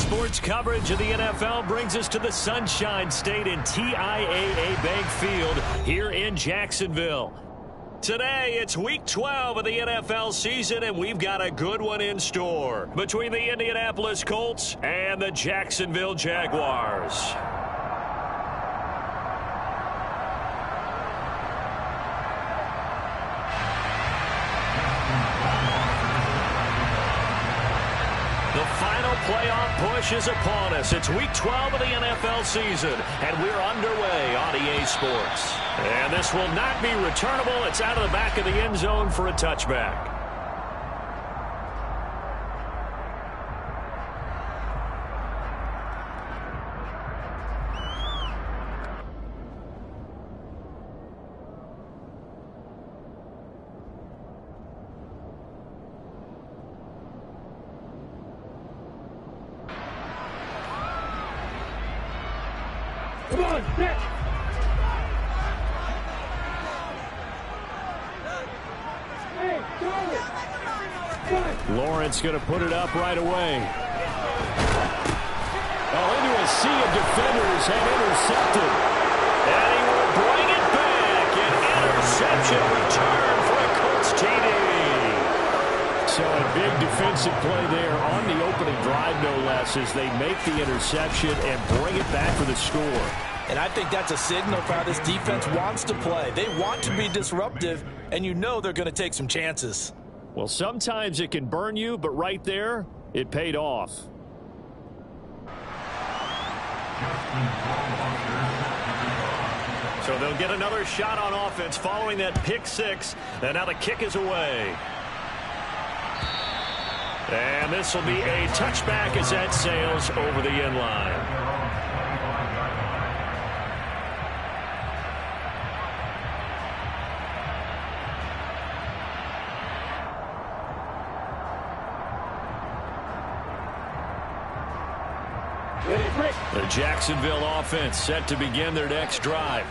Sports coverage of the NFL brings us to the Sunshine State in TIAA Bank Field here in Jacksonville. Today, it's Week 12 of the NFL season, and we've got a good one in store between the Indianapolis Colts and the Jacksonville Jaguars. The final playoff push is upon us. It's Week 12 of the NFL season, and we're underway on EA Sports. And this will not be returnable. It's out of the back of the end zone for a touchback. Come on, set. Hey, Lawrence going to put it up right away. Oh, into a sea of defenders and intercepted. And he will bring it back. An interception return for a Colts TD. So a big defensive play there on the opening drive, no less, as they make the interception and bring it back for the score. And I think that's a signal for how this defense wants to play. They want to be disruptive, and you know they're going to take some chances. Well, sometimes it can burn you, but right there, it paid off. So they'll get another shot on offense following that pick six, and now the kick is away. And this will be a touchback as that sails over the end line. The Jacksonville offense set to begin their next drive.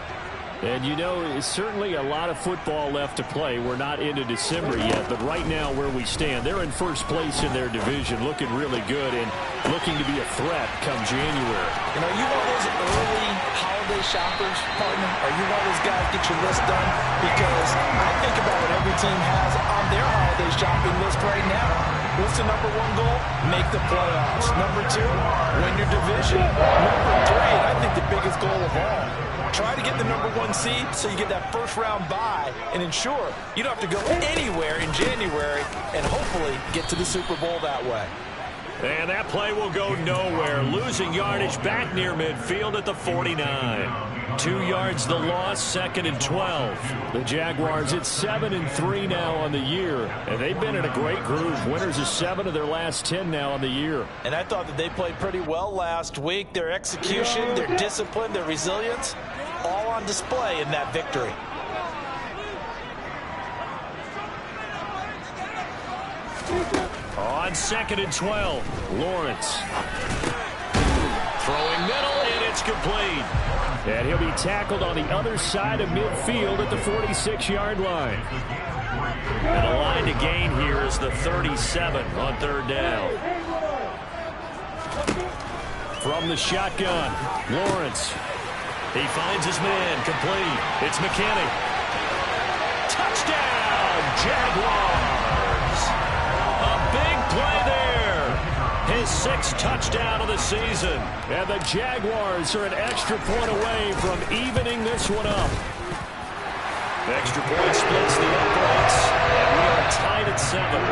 And, you know, it's certainly a lot of football left to play. We're not into December yet, but right now where we stand, they're in first place in their division, looking really good and looking to be a threat come January. You know, you one of those early holiday shoppers, partner? Are you one of those guys get your list done? Because I think about what every team has on their holiday shopping list right now. What's the number one goal? Make the playoffs. Number two, win your division. Number three, I think the biggest goal of all, try to get the number one seed so you get that first round bye and ensure you don't have to go anywhere in January and hopefully get to the Super Bowl that way. And that play will go nowhere. Losing yardage back near midfield at the 49. 2 yards the loss, 2nd and 12. The Jaguars at 7-3 now on the year. And they've been in a great groove. Winners of 7 of their last 10 now on the year. And I thought that they played pretty well last week. Their execution, their discipline, their resilience, all on display in that victory. On 2nd and 12, Lawrence. Throwing middle, and it's complete. And he'll be tackled on the other side of midfield at the 46-yard line. And the line to gain here is the 37 on 3rd down. From the shotgun, Lawrence. He finds his man, complete. It's McKinney. Touchdown, Jaguars! A big play there. His 6th touchdown of the season. And the Jaguars are an extra point away from evening this one up. The extra point splits the uprights, and we are tied at 7.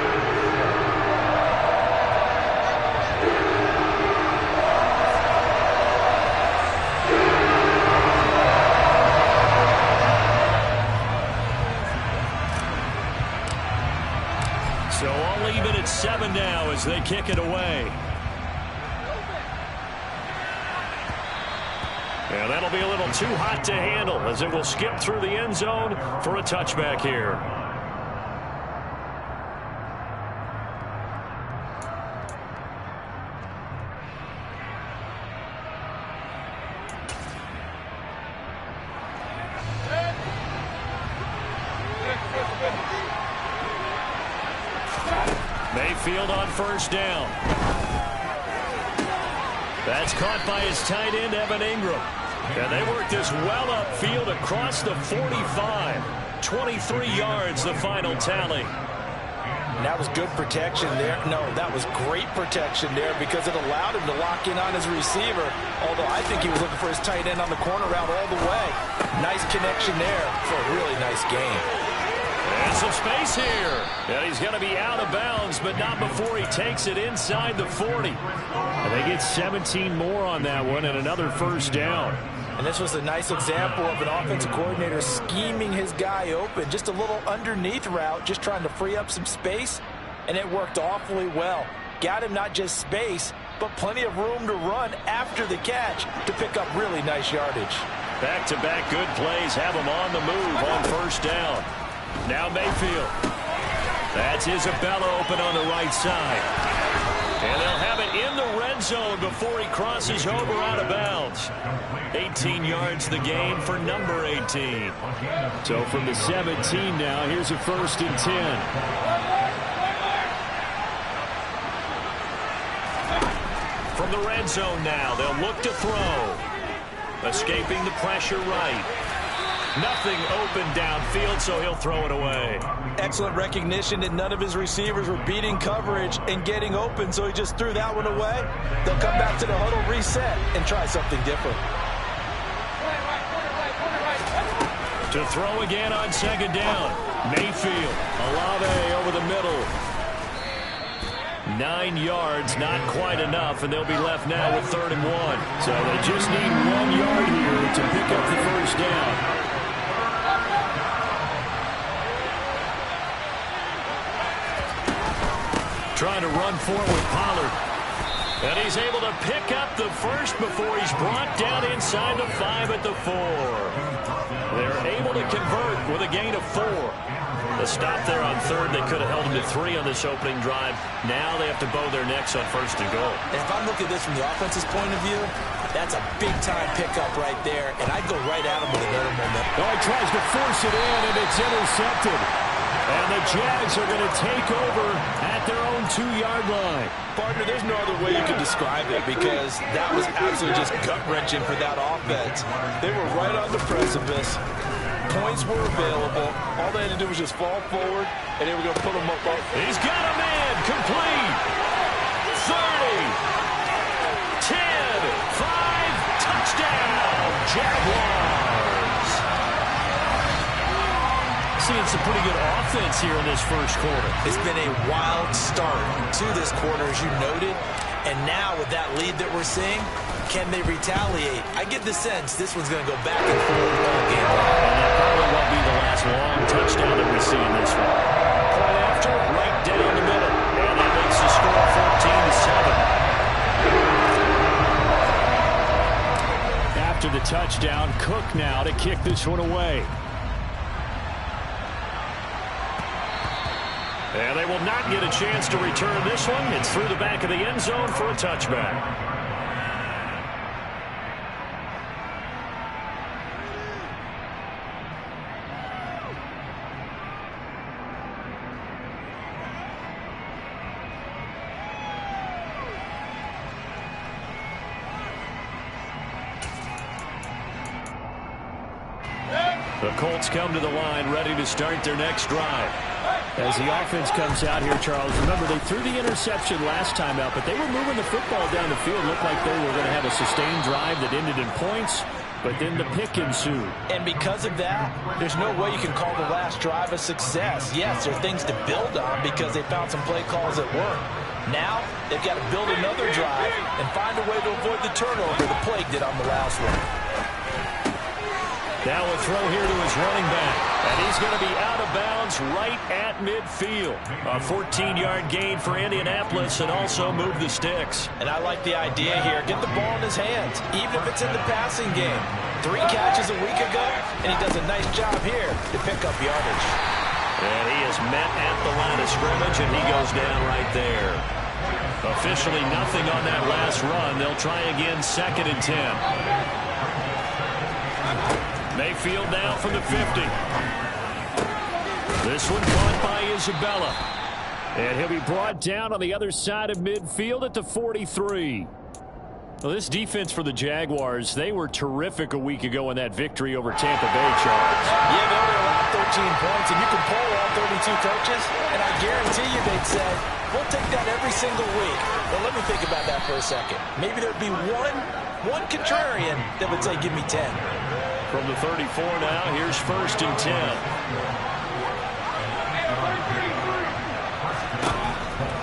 So all even at 7 now as they kick it away. And that'll be a little too hot to handle as it will skip through the end zone for a touchback here. Mayfield on 1st down. That's caught by his tight end, Evan Ingram. And they work this well upfield across the 45. 23 yards, the final tally. And that was good protection there. No, that was great protection there because it allowed him to lock in on his receiver. Although I think he was looking for his tight end on the corner route all the way. Nice connection there for a really nice game. And some space here. And he's going to be out of bounds, but not before he takes it inside the 40. And they get 17 more on that one and another first down. And this was a nice example of an offensive coordinator scheming his guy open. Just a little underneath route, just trying to free up some space. And it worked awfully well. Got him not just space, but plenty of room to run after the catch to pick up really nice yardage. Back-to-back good plays have him on the move on first down. Now Mayfield. That's Isabella open on the right side. And they'll have it in the red zone before he crosses over out of bounds. 18 yards the gain for number 18. So from the 17 now, here's a 1st and 10. From the red zone now, they'll look to throw. Escaping the pressure right. Nothing open downfield, so he'll throw it away. Excellent recognition that none of his receivers were beating coverage and getting open, so he just threw that one away. They'll come back to the huddle, reset, and try something different. To throw again on 2nd down. Mayfield, Olave over the middle. 9 yards, not quite enough, and they'll be left now with 3rd and 1. So they just need 1 yard here to pick up the first down. Trying to run forward with Pollard. And he's able to pick up the first before he's brought down inside the 5 at the 4. They're able to convert with a gain of 4. The stop there on 3rd, they could have held him to 3 on this opening drive. Now they have to bow their necks on 1st and goal. And if I'm looking at this from the offense's point of view, that's a big-time pickup right there, and I'd go right at him with another moment. Oh, he tries to force it in, and it's intercepted. And the Jags are going to take over at their own 2-yard line. Partner, there's no other way you could describe it because that was absolutely just gut-wrenching for that offense. They were right on the precipice. Points were available. All they had to do was just fall forward, and they were going to put them up. He's got a man. Complete. 30. 10. 5. Touchdown. Jaguars. Seeing some pretty good offense here in this first quarter. It's been a wild start to this quarter, as you noted. And now with that lead that we're seeing, can they retaliate? I get the sense this one's going to go back and forth all game long. And that probably won't be the last long touchdown that we see in this one. Point after, right down the middle. And that makes the score 14-7. After the touchdown, Cook now to kick this one away. And they will not get a chance to return this one. It's through the back of the end zone for a touchback. The Colts come to the line, ready to start their next drive. As the offense comes out here, Charles, remember they threw the interception last time out, but they were moving the football down the field. Looked like they were going to have a sustained drive that ended in points, but then the pick ensued. And because of that, there's no way you can call the last drive a success. Yes, there are things to build on because they found some play calls that work. Now, they've got to build another drive and find a way to avoid the turnover the Plague did on the last one. Now a throw here to his running back. And he's going to be out of bounds right at midfield. A 14-yard gain for Indianapolis and also move the sticks. And I like the idea here. Get the ball in his hands, even if it's in the passing game. 3 catches a week ago, and he does a nice job here to pick up yardage. And he is met at the line of scrimmage, and he goes down right there. Officially nothing on that last run. They'll try again 2nd and 10. Mayfield now from the 50. This one caught by Isabella. And he'll be brought down on the other side of midfield at the 43. Well, this defense for the Jaguars, they were terrific a week ago in that victory over Tampa Bay, Charles. Yeah, they only allowed 13 points, and you can poll all 32 coaches, and I guarantee you they'd say, we'll take that every single week. Well, let me think about that for a second. Maybe there'd be one contrarian that would say, give me 10. From the 34 now, here's 1st and 10.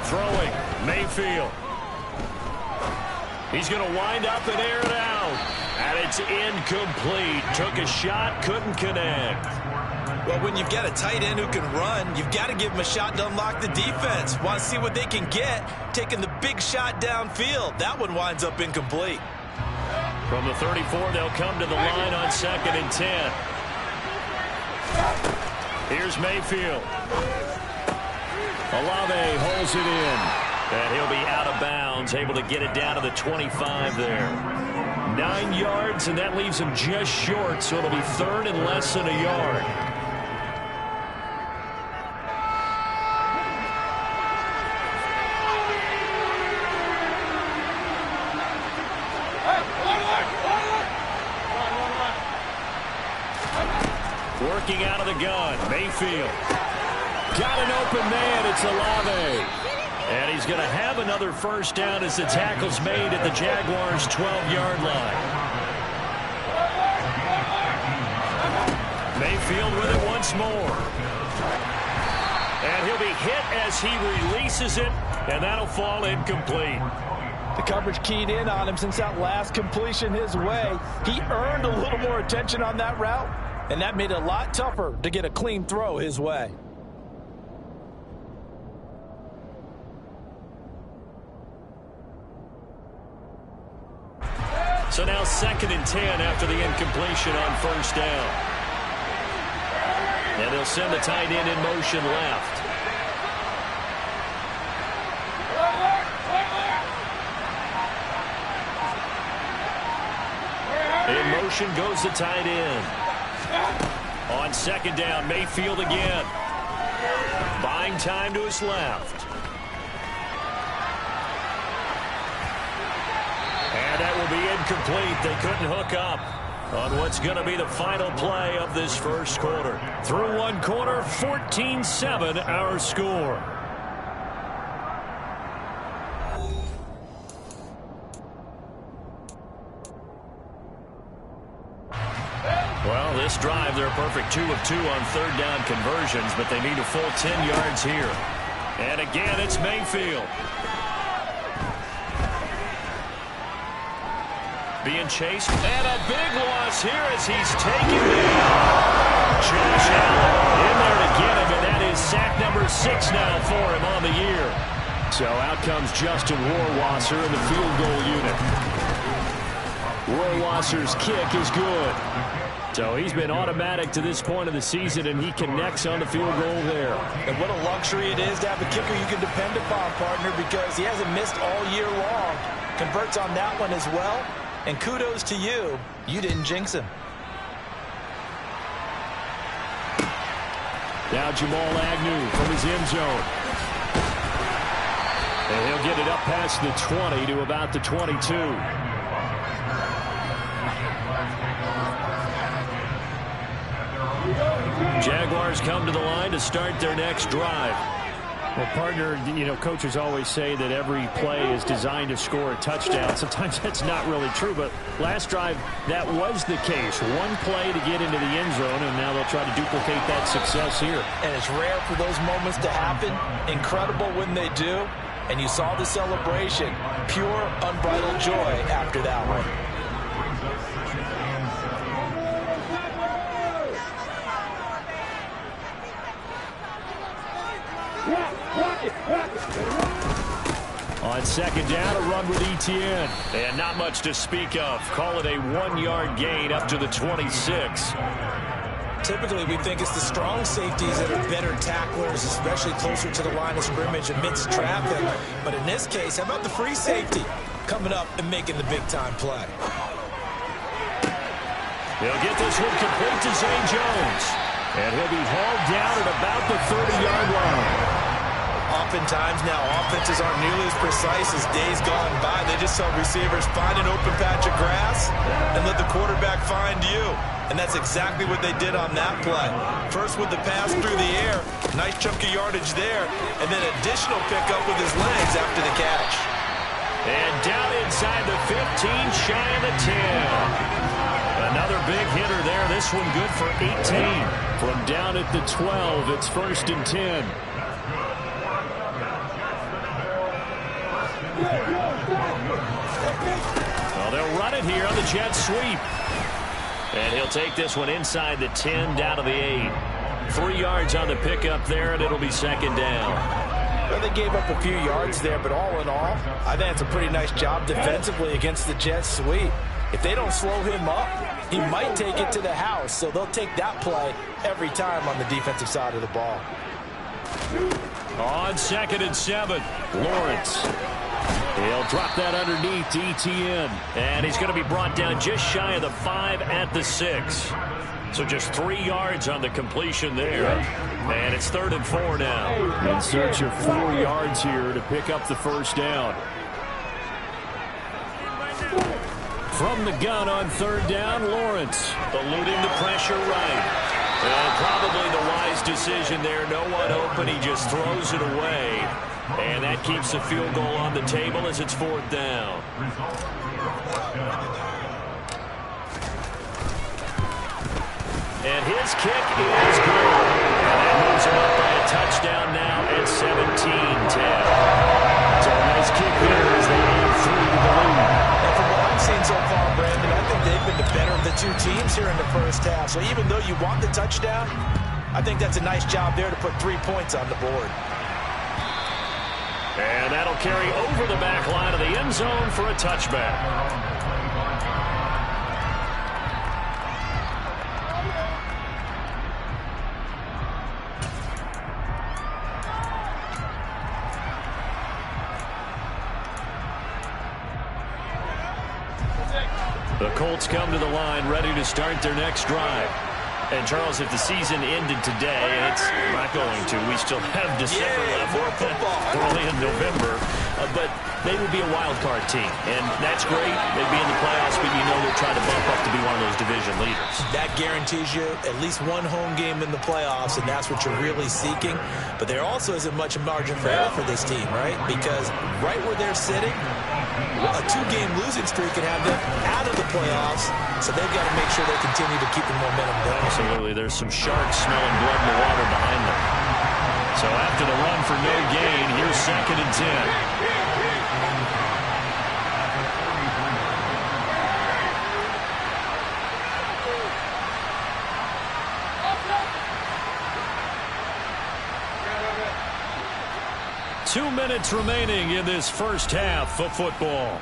Throwing, Mayfield. He's going to wind up and air it out. And it's incomplete. Took a shot, couldn't connect. Well, when you've got a tight end who can run, you've got to give him a shot to unlock the defense. Want to see what they can get, taking the big shot downfield. That one winds up incomplete. From the 34, they'll come to the line on 2nd and 10. Here's Mayfield. Olave holds it in. And he'll be out of bounds, able to get it down to the 25 there. 9 yards, and that leaves him just short, so it'll be 3rd and less than a yard. Working out of the gun, Mayfield. Got an open man, it's Olave. And he's going to have another 1st down as the tackle's made at the Jaguars' 12-yard line. Mayfield with it once more. And he'll be hit as he releases it, and that'll fall incomplete. The coverage keyed in on him since that last completion his way. He earned a little more attention on that route, and that made it a lot tougher to get a clean throw his way. So now 2nd and 10 after the incompletion on 1st down. And they'll send the tight end in motion left. In motion goes the tight end. On 2nd down, Mayfield again. Buying time to his left. And that will be incomplete. They couldn't hook up on what's going to be the final play of this 1st quarter. Through 1 quarter, 14-7 our score. Well, this drive, they're a perfect 2 of 2 on 3rd down conversions, but they need a full 10 yards here. And again, it's Mayfield. Being chased, and a big loss here as he's taken down. Josh Allen in there to get him, and that is sack number 6 now for him on the year. So out comes Justin Rohrwasser in the field goal unit. Rohrwasser's kick is good. So he's been automatic to this point of the season, and he connects on the field goal there. And what a luxury it is to have a kicker you can depend upon, partner, because he hasn't missed all year long. Converts on that one as well. And kudos to you. You didn't jinx him. Now Jamal Agnew from his end zone. And he'll get it up past the 20 to about the 22. Jaguars come to the line to start their next drive. Well, partner, you know, coaches always say that every play is designed to score a touchdown. Sometimes that's not really true, but last drive, that was the case. One play to get into the end zone, and now they'll try to duplicate that success here. And it's rare for those moments to happen. Incredible when they do. And you saw the celebration. Pure, unbridled joy after that one. On 2nd down, a run with Etienne. And not much to speak of. Call it a 1-yard gain up to the 26. Typically, we think it's the strong safeties that are better tacklers, especially closer to the line of scrimmage amidst traffic. But in this case, how about the free safety coming up and making the big-time play? They'll get this one complete to Zay Jones. And he'll be hauled down at about the 30-yard line. oftentimes now offenses aren't nearly as precise as days gone by. They just tell receivers, find an open patch of grass and let the quarterback find you. And that's exactly what they did on that play. First with the pass through the air, nice chunk of yardage there, and then additional pickup with his legs after the catch. And down inside the 15, shy of the 10. Another big hitter there. This one good for 18. From down at the 12, it's 1st and 10. Well, they'll run it here on the jet sweep. And he'll take this one inside the 10, down to the 8. 3 yards on the pickup there, and it'll be 2nd down. Well, they gave up a few yards there, but all in all, I think it's a pretty nice job defensively against the jet sweep. If they don't slow him up, he might take it to the house, so they'll take that play every time on the defensive side of the ball. On 2nd and 7, Lawrence. He'll drop that underneath to ETN. And he's going to be brought down just shy of the 5 at the 6. So just 3 yards on the completion there. And it's 3rd and 4 now. In search of 4 yards here to pick up the 1st down. From the gun on 3rd down, Lawrence eluding the pressure right. And probably the wise decision there. No one open. He just throws it away. And that keeps the field goal on the table as it's 4th down. And his kick is good. And that moves him up by a touchdown now at 17-10. So a nice kick there as they aim through the lead. And from what I've seen so far, Brandon, I think they've been the better of the two teams here in the first half. So even though you want the touchdown, I think that's a nice job there to put 3 points on the board. And that'll carry over the back line of the end zone for a touchback. The Colts come to the line ready to start their next drive. And, Charles, if the season ended today, it's not going to. We still have December left. More football. We're only in November. But they would be a wild card team. And that's great. They'd be in the playoffs, but you know they're trying to bump up to be one of those division leaders. That guarantees you at least one home game in the playoffs, and that's what you're really seeking. But there also isn't much margin for error for this team, right? Because right where they're sitting, a 2-game losing streak can have them out of the playoffs, so they've got to make sure they continue to keep the momentum going. Absolutely. There's some sharks smelling blood in the water behind them. So after the run for no gain, here's 2nd and 10. 2 minutes remaining in this first half of football.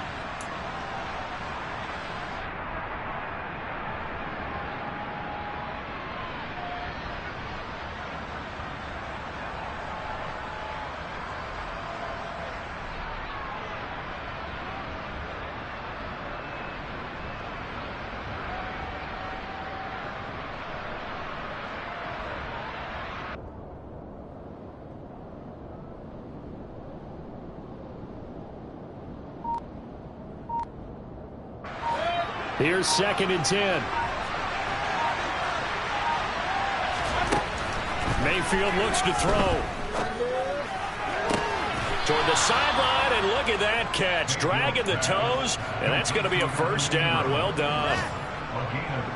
Here's 2nd and 10. Mayfield looks to throw. Toward the sideline, and look at that catch. Dragging the toes, and that's going to be a 1st down. Well done.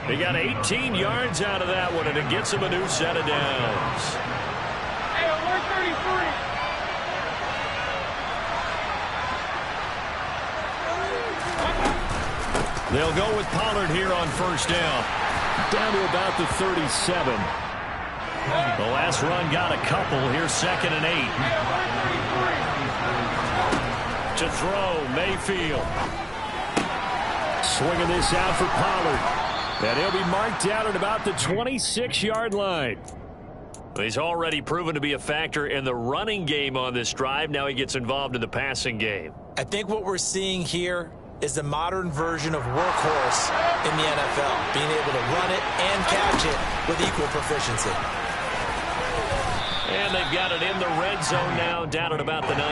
They got 18 yards out of that one, and it gets them a new set of downs. Hey, alert 33. They'll go with Pollard here on 1st down. Down to about the 37. The last run got a couple. Here's 2nd and 8. To throw, Mayfield. Swinging this out for Pollard. And he'll be marked out at about the 26-yard line. He's already proven to be a factor in the running game on this drive. Now he gets involved in the passing game. I think what we're seeing here is the modern version of workhorse in the NFL, being able to run it and catch it with equal proficiency. And they've got it in the red zone now, down at about the 19.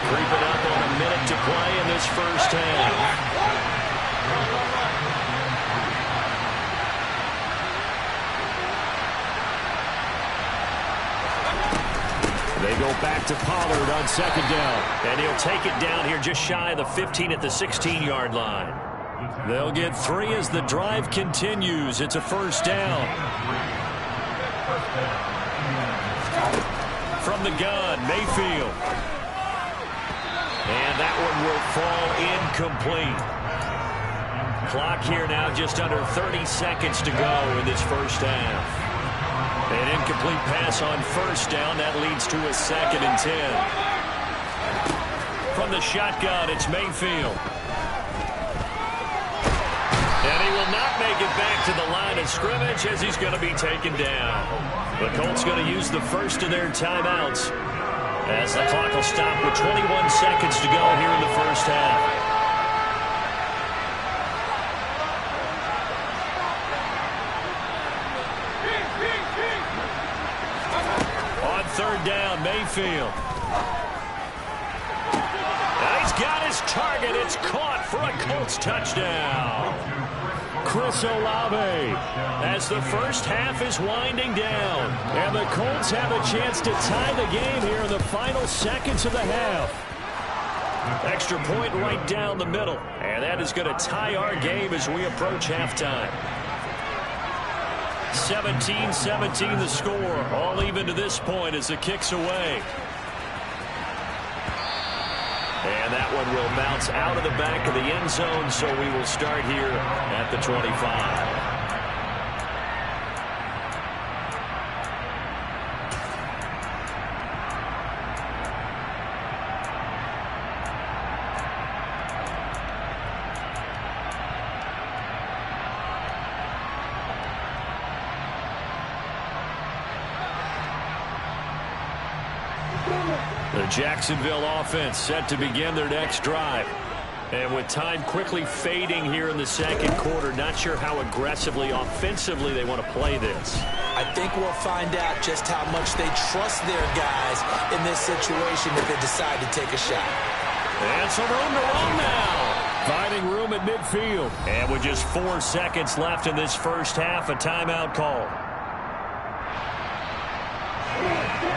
Creeping up on a minute to play in this first half. They go back to Pollard on second down. And he'll take it down here just shy of the 15 at the 16-yard line. They'll get 3 as the drive continues. It's a first down. From the gun, Mayfield. And that one will fall incomplete. Clock here now just under 30 seconds to go in this first half. An incomplete pass on first down. That leads to a 2nd and 10. From the shotgun, it's Mayfield. And he will not make it back to the line of scrimmage as he's going to be taken down. The Colts going to use the first of their timeouts as the clock will stop with 21 seconds to go here in the first half. On third down, Mayfield. Now he's got his target. It's caught for a Colts touchdown. Chris Olave as the first half is winding down. And the Colts have a chance to tie the game here in the final seconds of the half. Extra point right down the middle. And that is going to tie our game as we approach halftime. 17-17 the score. All even to this point as the kick's away. And that one will bounce out of the back of the end zone, so we will start here at the 25. The Jacksonville offense set to begin their next drive. And with time quickly fading here in the second quarter, not sure how aggressively, offensively they want to play this. I think we'll find out just how much they trust their guys in this situation if they decide to take a shot. And some room to run now. Finding room at midfield. And with just 4 seconds left in this first half, a timeout call.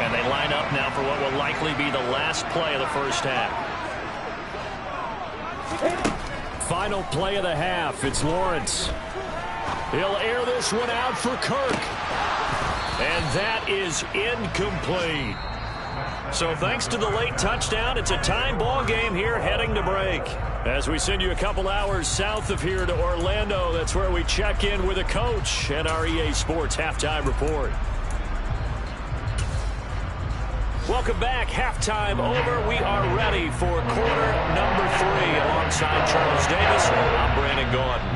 And they line up now for what will likely be the last play of the first half. Final play of the half. It's Lawrence. He'll air this one out for Kirk. And that is incomplete. So thanks to the late touchdown, it's a time ball game here heading to break. As we send you a couple hours south of here to Orlando, that's where we check in with a coach at our EA Sports Halftime Report. Welcome back. Halftime over. We are ready for quarter number 3. Alongside Charles Davis, I'm Brandon Gordon.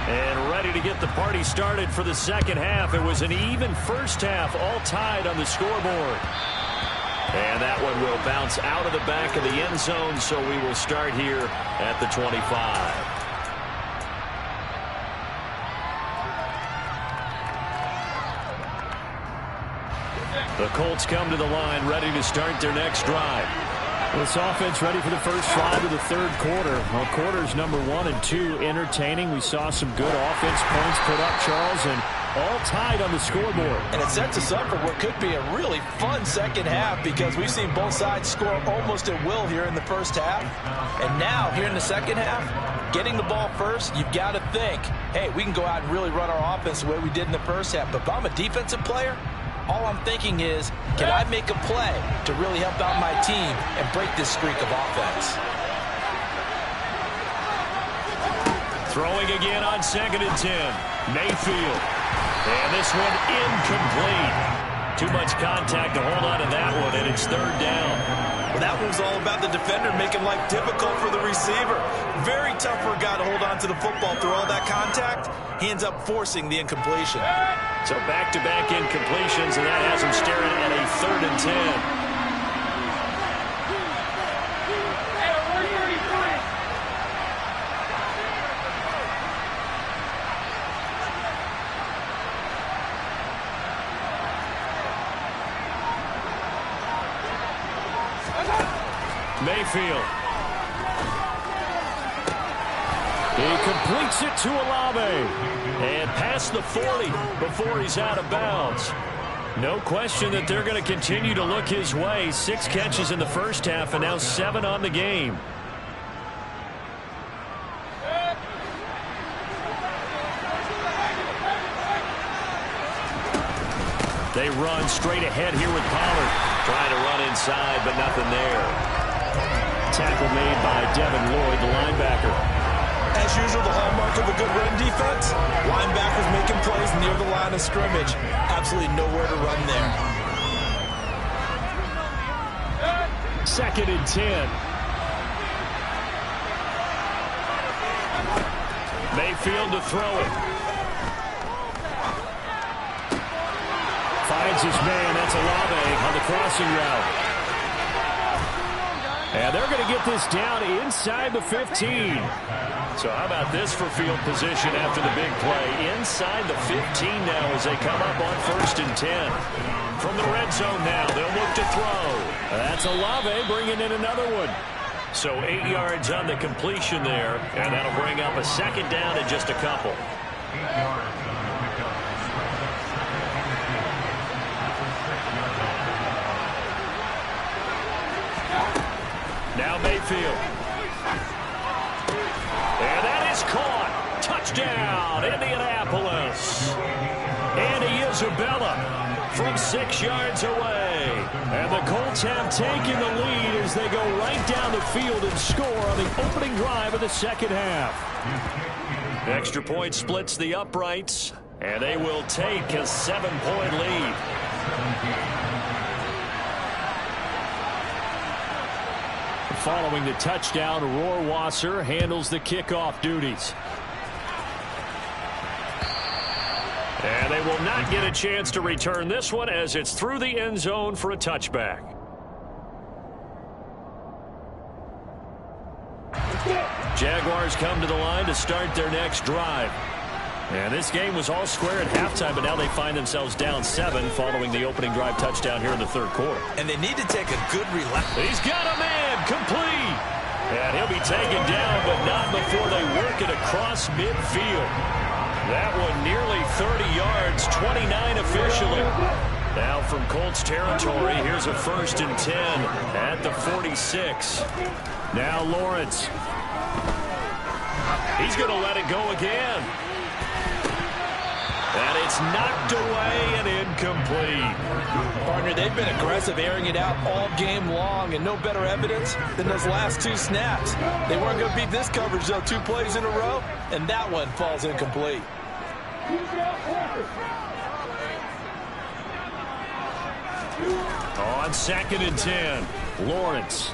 And ready to get the party started for the second half. It was an even first half, all tied on the scoreboard. And that one will bounce out of the back of the end zone, so we will start here at the 25. The Colts come to the line, ready to start their next drive. This offense ready for the first drive of the third quarter. Well, quarters number 1 and 2 entertaining. We saw some good offense points put up, Charles, and all tied on the scoreboard. And it sets us up for what could be a really fun second half because we've seen both sides score almost at will here in the first half. And now, here in the second half, getting the ball first, you've got to think, hey, we can go out and really run our offense the way we did in the first half. But if I'm a defensive player, all I'm thinking is, can I make a play to really help out my team and break this streak of offense? Throwing again on 2nd and 10. Mayfield. And this one incomplete. Too much contact to hold on to that one, and it's third down. Well, that one was all about the defender making life difficult for the receiver. Very tough for a guy to hold on to the football through all that contact. He ends up forcing the incompletion. So back-to-back incompletions, and that has him staring at a 3rd and 10. Mayfield. He completes it to Olave. And past the 40 before he's out of bounds. No question that they're going to continue to look his way. 6 catches in the first half and now 7 on the game. They run straight ahead here with Pollard. Trying to run inside, but nothing there. Tackle made by Devin Lloyd, the linebacker. As usual, the hallmark of a good run defense, linebackers making plays near the line of scrimmage. Absolutely nowhere to run there. 2nd and 10. Mayfield to throw it. Finds his man. That's Olave on the crossing route. And they're going to get this down inside the 15. So how about this for field position after the big play? Inside the 15 now as they come up on 1st and 10. From the red zone now, they'll look to throw. That's Olave bringing in another one. So 8 yards on the completion there, and that'll bring up a 2nd down and just a couple. 8 yards. Now Mayfield. And that is caught. Touchdown, Indianapolis. Andy Isabella from 6 yards away. And the Colts have taken the lead as they go right down the field and score on the opening drive of the 2nd half. Extra point splits the uprights, and they will take a 7-point lead. Following the touchdown, Rohrwasser handles the kickoff duties. And they will not get a chance to return this one as it's through the end zone for a touchback. Jaguars come to the line to start their next drive. And this game was all square at halftime, but now they find themselves down 7 following the opening drive touchdown here in the 3rd quarter. And they need to take a good relax. He's got a man, complete. And he'll be taken down, but not before they work it across midfield. That one nearly 30 yards, 29 officially. Now from Colts territory, here's a 1st and 10 at the 46. Now Lawrence. He's going to let it go again. And it's knocked away and incomplete. Partner, they've been aggressive, airing it out all game long, and no better evidence than those last 2 snaps. They weren't going to beat this coverage, though, 2 plays in a row, and that one falls incomplete. On 2nd and 10, Lawrence.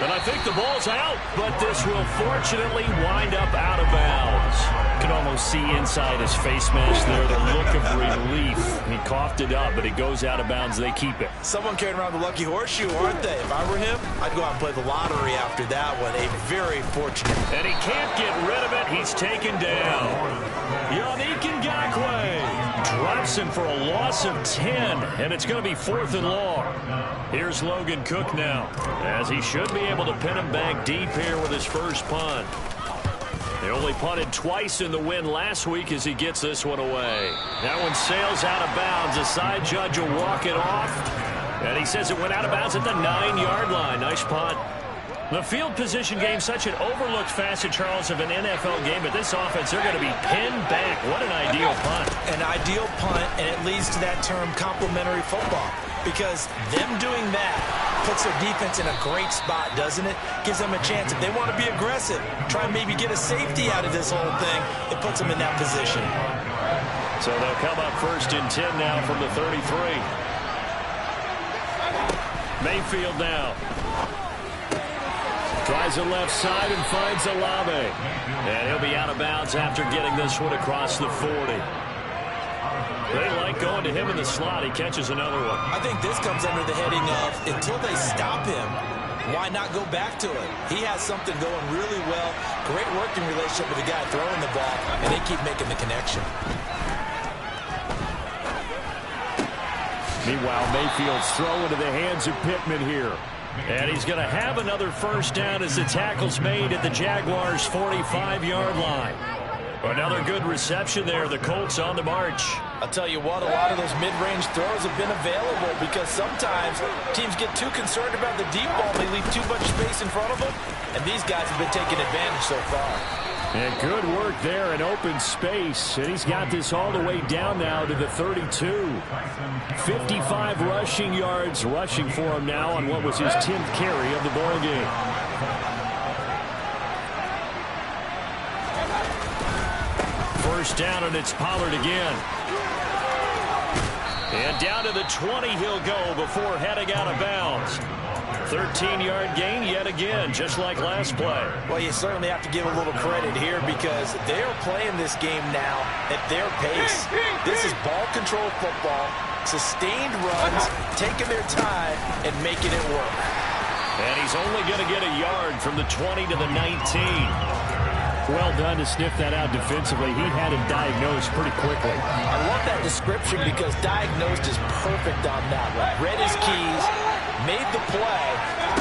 And I think the ball's out, but this will fortunately wind up out of bounds. You can almost see inside his face mask there the look of relief. He coughed it up, but it goes out of bounds. They keep it. Someone carrying around the lucky horseshoe, aren't they? If I were him, I'd go out and play the lottery after that one. A very fortunate. And he can't get rid of it. He's taken down. Yannick Ngakoue drops him for a loss of 10, and it's going to be 4th and long. Here's Logan Cook now, as he should be able to pin him back deep here with his first punt. They only punted twice in the win last week as he gets this one away. That one sails out of bounds. The side judge will walk it off, and he says it went out of bounds at the 9-yard line. Nice punt. The field position game, such an overlooked facet, Charles, of an NFL game, but this offense, they're going to be pinned back. What an ideal punt. An ideal punt, and it leads to that term complementary football, because them doing that puts their defense in a great spot, doesn't it? Gives them a chance. If they want to be aggressive, try and maybe get a safety out of this whole thing, it puts them in that position. So they'll come up 1st and 10 now from the 33. Mayfield now. Tries it left side and finds Olave. And he'll be out of bounds after getting this one across the 40. They like going to him in the slot. He catches another one. I think this comes under the heading of until they stop him, why not go back to it? He has something going really well. Great working relationship with the guy throwing the ball, and they keep making the connection. Meanwhile, Mayfield's throw into the hands of Pittman here. And he's going to have another first down as the tackle's made at the Jaguars' 45-yard line. Another good reception there. The Colts on the march. I'll tell you what, a lot of those mid-range throws have been available because sometimes teams get too concerned about the deep ball. They leave too much space in front of them, and these guys have been taking advantage so far. And good work there in open space. And he's got this all the way down now to the 32. 55 rushing yards rushing for him now on what was his 10th carry of the ball game. First down, and it's Pollard again. And down to the 20 he'll go before heading out of bounds. 13-yard gain yet again, just like last play. Well, you certainly have to give a little credit here because they are playing this game now at their pace. This is ball control football, sustained runs, taking their time and making it work. And he's only going to get a yard from the 20 to the 19. Well done to sniff that out defensively. He had him diagnosed pretty quickly. I love that description because diagnosed is perfect on that one. Read his keys, made the play,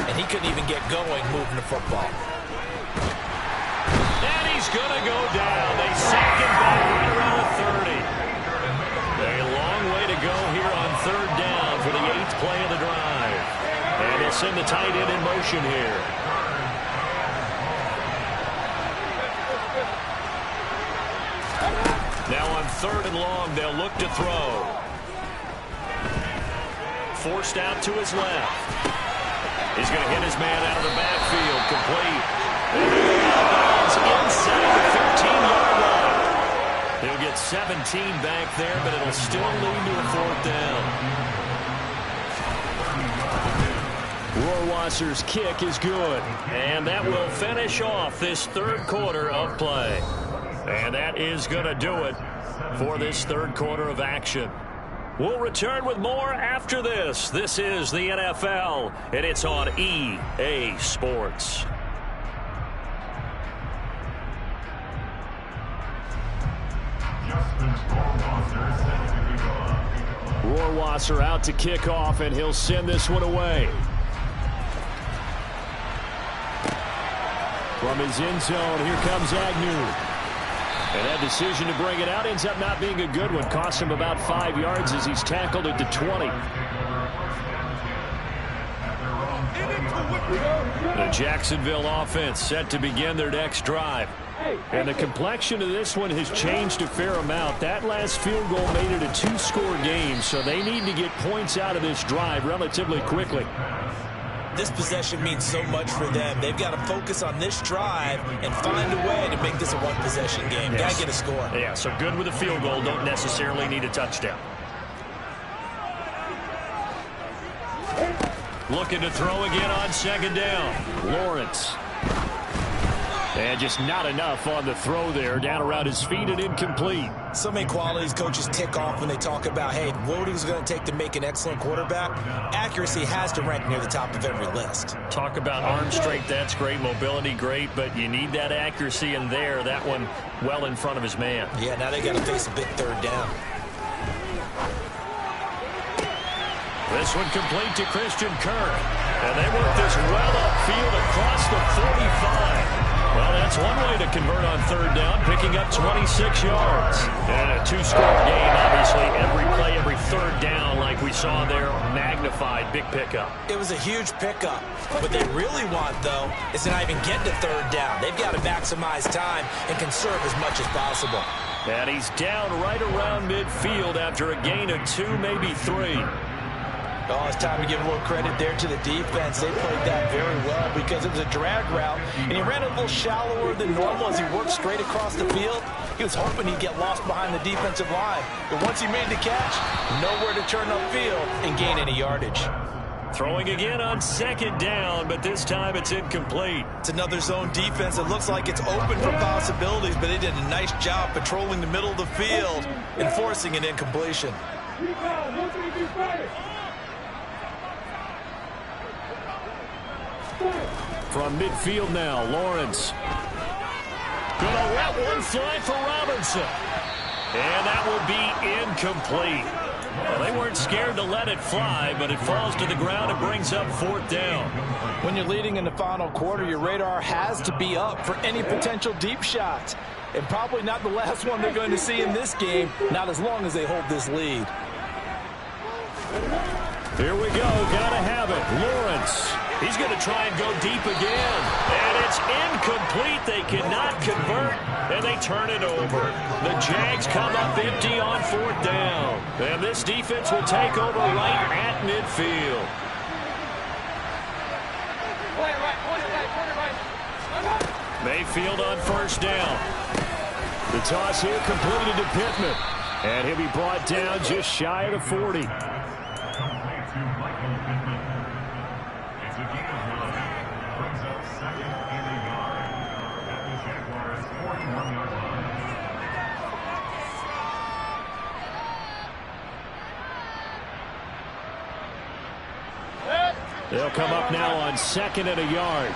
and he couldn't even get going moving the football. And he's going to go down. They sack him back right around the 30. A long way to go here on third down for the 8th play of the drive. And they'll send the tight end in motion here. Now on third and long, they'll look to throw. Forced out to his left. He's going to hit his man out of the backfield. Complete. Inside the 15-yard line. He'll get 17 back there, but it'll still lead to a fourth down. Rohrwasser's kick is good. And that will finish off this third quarter of play. And that is going to do it for this third quarter of action. We'll return with more after this. This is the NFL, and it's on EA Sports. Rohrwasser out to kick off, and he'll send this one away. From his end zone, here comes Agnew. And that decision to bring it out ends up not being a good one. Cost him about 5 yards as he's tackled at the 20. The Jacksonville offense set to begin their next drive. And the complexion of this one has changed a fair amount. That last field goal made it a 2-score game, so they need to get points out of this drive relatively quickly. This possession means so much for them. They've got to focus on this drive and find a way to make this a one-possession game. Yes. Got to get a score. Yeah, so good with a field goal. Don't necessarily need a touchdown. Looking to throw again on second down. Lawrence. And just not enough on the throw there. Down around his feet and incomplete. So many qualities coaches tick off when they talk about, hey, what is it going to take to make an excellent quarterback? Accuracy has to rank near the top of every list. Talk about arm strength, that's great. Mobility, great. But you need that accuracy in there. That one well in front of his man. Yeah, now they got to face a big third down. This one complete to Christian Kirk. And they work this well upfield across the 45. Well, that's one way to convert on third down, picking up 26 yards. And a 2-score game, obviously, every play, every third down, like we saw there, magnified, big pickup. It was a huge pickup. What they really want, though, is to not even get to third down. They've got to maximize time and conserve as much as possible. And he's down right around midfield after a gain of 2, maybe 3. Oh, it's time to give a little credit there to the defense. They played that very well because it was a drag route, and he ran a little shallower than normal as he worked straight across the field. He was hoping he'd get lost behind the defensive line, but once he made the catch, nowhere to turn upfield and gain any yardage. Throwing again on second down, but this time it's incomplete. It's another zone defense. It looks like it's open for possibilities, but they did a nice job patrolling the middle of the field and forcing an incompletion. From midfield now, Lawrence. Gonna let one fly for Robinson. And that will be incomplete. Well, they weren't scared to let it fly, but it falls to the ground and brings up fourth down. When you're leading in the final quarter, your radar has to be up for any potential deep shots. And probably not the last one they're going to see in this game, not as long as they hold this lead. Here we go. Gotta have it. Lawrence. He's going to try and go deep again. And it's incomplete. They cannot convert, and they turn it over. The Jags come up empty on fourth down. And this defense will take over right at midfield. Mayfield on first down. The toss here completed to Pittman. And he'll be brought down just shy of the 40. They'll come up now on second and a yard.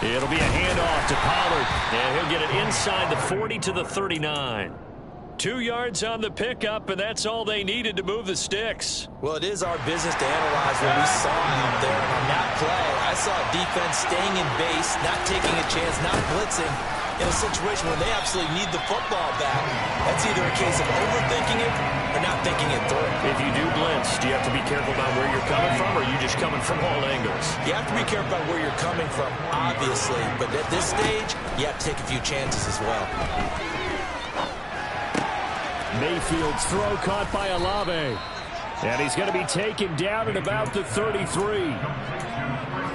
It'll be a handoff to Pollard, and he'll get it inside the 40 to the 39. 2 yards on the pickup, and that's all they needed to move the sticks. Well, it is our business to analyze what we saw out there. And on that play, I saw defense staying in base, not taking a chance, not blitzing in a situation where they absolutely need the football back. That's either a case of overthinking it or not thinking it through. If you do blitz, do you have to be careful about where you're coming from, or are you just coming from all angles? You have to be careful about where you're coming from, obviously. But at this stage, you have to take a few chances as well. Mayfield's throw caught by Olave. And he's going to be taken down at about the 33.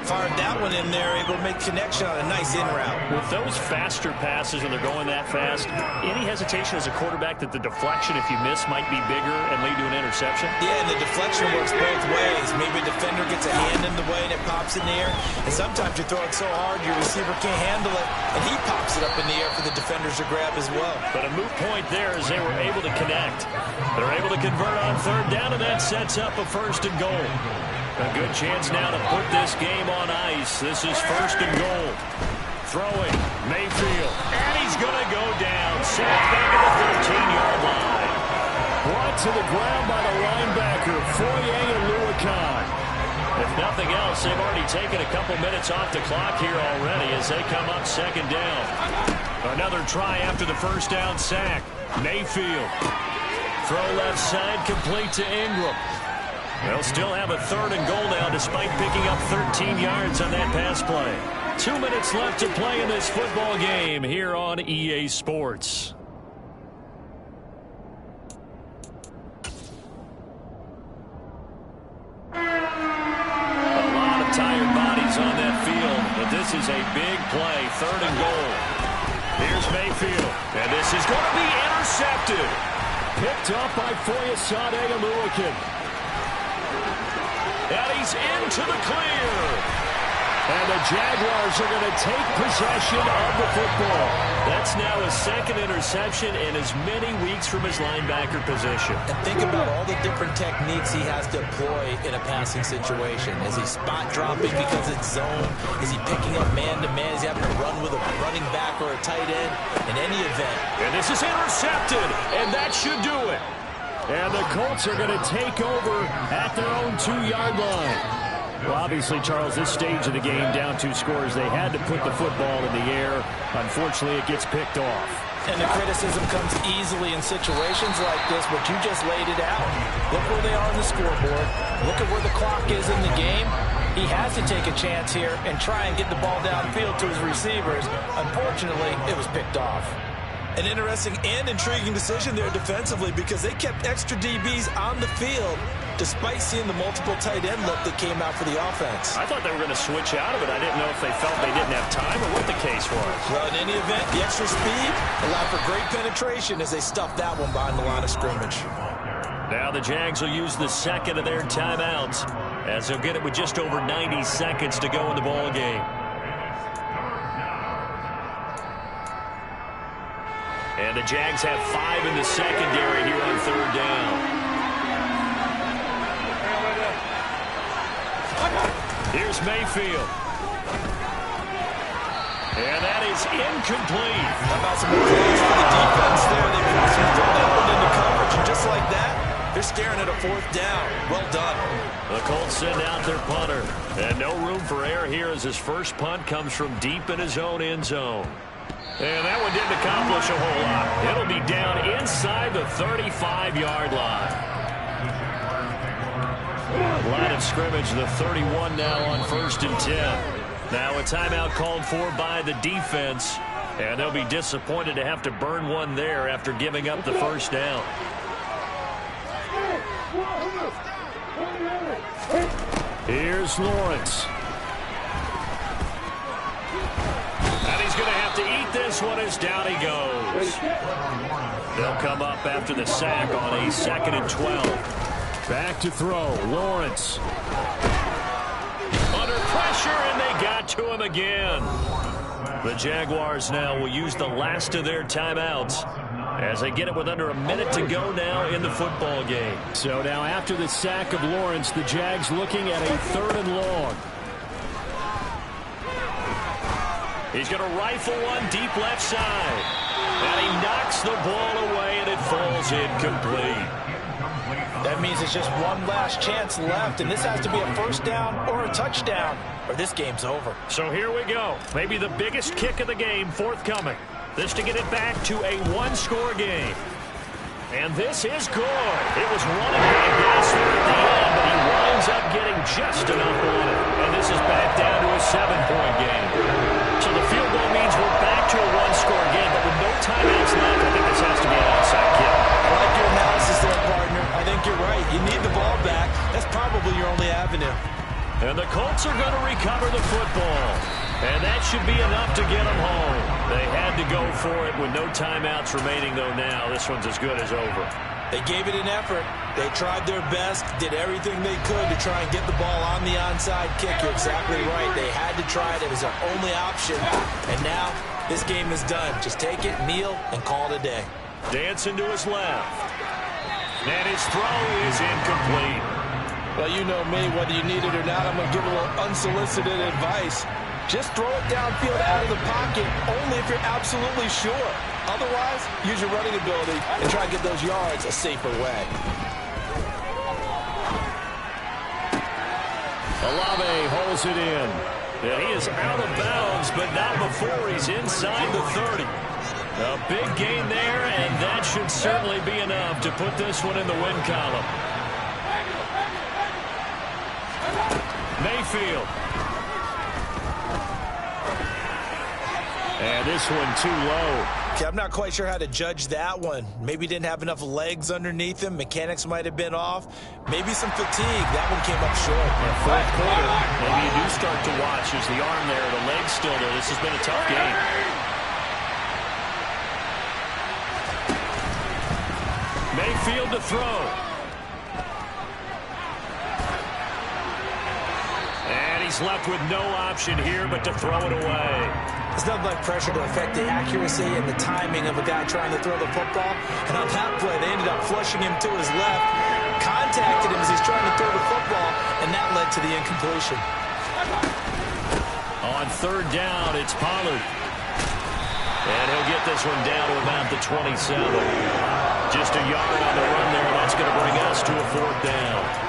Fired that one in there, able to make connection on a nice in route. With those faster passes and they're going that fast, any hesitation as a quarterback that the deflection, if you miss, might be bigger and lead to an interception? Yeah, and the deflection works both ways. Maybe a defender gets a hand in the way and it pops in the air. And sometimes you throw it so hard your receiver can't handle it, and he pops it up in the air for the defenders to grab as well. But a moot point there is they were able to connect. They're able to convert on third down, and that sets up a first and goal. A good chance now to put this game on ice. This is first and goal. Throwing, Mayfield, and he's going to go down. Sacked back at the 13-yard line. Brought to the ground by the linebacker, Foye and Lewican. If nothing else, they've already taken a couple minutes off the clock here already as they come up second down. Another try after the first down sack. Mayfield. Throw left side, complete to Ingram. They'll still have a third and goal now despite picking up 13 yards on that pass play. 2 minutes left to play in this football game here on EA Sports. A lot of tired bodies on that field, but this is a big play, third and goal. Here's Mayfield, and this is going to be intercepted. Picked up by Foyesade and Lewican. And he's into the clear. And the Jaguars are going to take possession of the football. That's now his second interception in as many weeks from his linebacker position. And think about all the different techniques he has to employ in a passing situation. Is he spot dropping because it's zone? Is he picking up man-to-man? Is he having to run with a running back or a tight end? In any event. And this is intercepted, and that should do it. And the Colts are going to take over at their own 2-yard line. Well, obviously, Charles, this stage of the game, down 2 scores, they had to put the football in the air. Unfortunately, it gets picked off. And the criticism comes easily in situations like this, but you just laid it out. Look where they are on the scoreboard. Look at where the clock is in the game. He has to take a chance here and try and get the ball downfield to his receivers. Unfortunately, it was picked off. An interesting and intriguing decision there defensively because they kept extra DBs on the field despite seeing the multiple tight end look that came out for the offense. I thought they were going to switch out of it. I didn't know if they felt they didn't have time or what the case was. Well, in any event, the extra speed allowed for great penetration as they stuffed that one behind the line of scrimmage. Now the Jags will use the second of their timeouts as they'll get it with just over 90 seconds to go in the ball game. And the Jags have 5 in the secondary here on third down. Here's Mayfield. And that is incomplete. How about some more plays for the defense there? They forced him to throw that one into coverage, and just like that, they're staring at a fourth down. Well done. The Colts send out their punter. And no room for error here as his first punt comes from deep in his own end zone. And that one didn't accomplish a whole lot. It'll be down inside the 35-yard line. Line of scrimmage, the 31 now on 1st and 10. Now a timeout called for by the defense. And they'll be disappointed to have to burn one there after giving up the first down. Here's Lawrence. And he's going to have to eat this one as down he goes. They'll come up after the sack on a 2nd and 12. Back to throw. Lawrence. Under pressure, and they got to him again. The Jaguars now will use the last of their timeouts as they get it with under a minute to go now in the football game. So now after the sack of Lawrence, the Jags looking at a 3rd and long. He's going to rifle one deep left side. And he knocks the ball away, and it falls incomplete. That means it's just one last chance left, and this has to be a first down or a touchdown, or this game's over. So here we go. Maybe the biggest kick of the game forthcoming. This to get it back to a one-score game. And this is good. It was running back Gasper at the end, but he winds up getting just enough on it. And this is back down to a 7-point game. So the field goal means we're back to a one-score game, but with no timeouts left, I think this has to be an onside kick. I like your analysis there, partner. I think you're right. You need the ball back. That's probably your only avenue. And the Colts are going to recover the football. And that should be enough to get them home. They had to go for it with no timeouts remaining, though now. This one's as good as over. They gave it an effort. They tried their best, did everything they could to try and get the ball on the onside kick. You're exactly right. They had to try it. It was their only option. And now this game is done. Just take it, kneel, and call it a day. Dancing to his left. And his throw is incomplete. Well, you know me. Whether you need it or not, I'm going to give a little unsolicited advice. Just throw it downfield out of the pocket only if you're absolutely sure. Otherwise, use your running ability and try to get those yards a safer way. Olave holds it in. And he is out of bounds, but not before he's inside the 30. A big gain there, and that should certainly be enough to put this one in the win column. Mayfield. And this one too low. Okay, I'm not quite sure how to judge that one. Maybe didn't have enough legs underneath him. Mechanics might have been off. Maybe some fatigue. That one came up short. Yeah, fourth quarter, maybe you do start to watch. There's the arm there, the leg's still there. This has been a tough game. Mayfield to throw. And he's left with no option here but to throw it away. There's nothing like pressure to affect the accuracy and the timing of a guy trying to throw the football. And on that play, they ended up flushing him to his left, contacted him as he's trying to throw the football, and that led to the incompletion. On third down, it's Pollard. And he'll get this one down to about the 27. Just a yard on the run there. That's going to bring us to a fourth down.